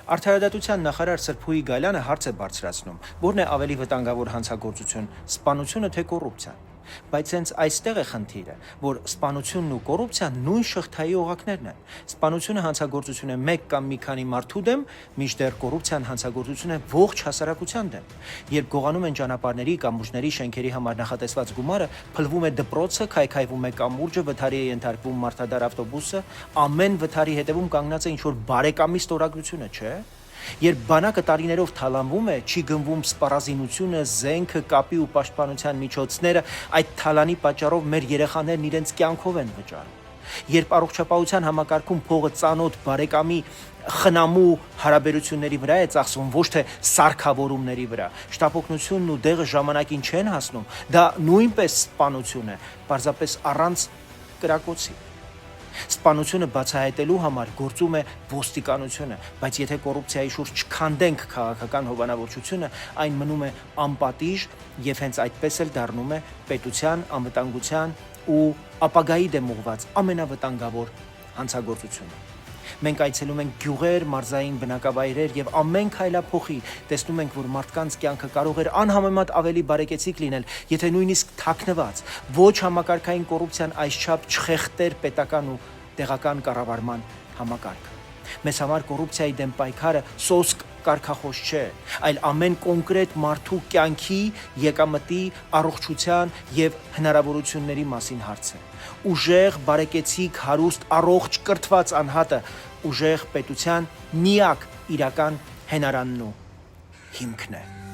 Արդարադատության նախարար Սրփուհի Գալյանը հարց է բարձրացնում, որն է ավելի վտանգավոր հանցագործություն՝ սպանությունը թե կոռուպցիան։ Բայց հենց այստեղ է խնդիրը, որ սպանությունն ու կոռուպցիան նույն շղթայի օղակներն են։ Սպանությունը հանցագործություն է մեկ կամ մի քանի մարդու դեմ, մինչդեռ կոռուպցիան հանցագործություն է ողջ հասարակության դեմ։ Երբ գողանում են ճանապարհների կամ ուժների շենքերի համար նախատեսված գումարը, փլվում է դպրոցը, քայքայվում է կամուրջը, վթարի է ենթարկվում մարդադար ավտոբուսը, ամեն վթարի հետևում կանգնած է ինչ-որ բարեկամի ստորագրությունը, չէ՞։ Երբ բանակը տարիներով թալանվում է, չի գնվում սպառազինությունը, զենքը, կապի ու պաշտպանության միջոցները, այդ թալանի պատճառով մեր երեխաներն իրենց կյանքով են վճարում։ Երբ առողջապահության համակարգում փողը ծանոթ բարեկամի խնամու հարաբերությունների վրա է ծախսվում, ոչ թե սարքավորումների վրա, շտապօգնությունն ու դեղը ժամանակին չեն հասնում, դա նույնպես սպանություն է, պարզապես առանց կրակոցի։ Սպանությունը բացահայտելու համար գործում է ոստիկանությունը, բայց եթե կոռուպցիայի շուրջ չքանդենք քաղաքական հովանավորչությունը, այն մնում է անպատիժ եւ հենց այդպես էլ դառնում է պետության, անվտանգության ու ապագայի դեմ ուղղված ամենավտանգավոր հանցագործությունը։ Մենք այցելում ենք գյուղեր, մարզային բնակավայրեր եւ ամեն քայլափոխի տեսնում ենք, որ մարդկանց կյանքը կարող էր անհամեմատ ավելի բարեկեցիկ լինել, եթե նույնիսկ թաքնված ոչ համակարգային կոռուպցիան այսչափ չխեղդեր պետական ու տեղական կառավարման համակարգը։ Մեզ համար կոռուպցիայի դեմ պայքարը սոսկ կարգախոս չէ, այլ ամեն կոնկրետ մարդու կյանքի, եկամտի, առողջության եւ հնարավորությունների մասին հարց է։ Ուժեղ, բարեկեցիկ, հարուստ, առողջ, կրթված անհատը ուժեղ պետության միակ իրական հենարանն ու հիմքն է։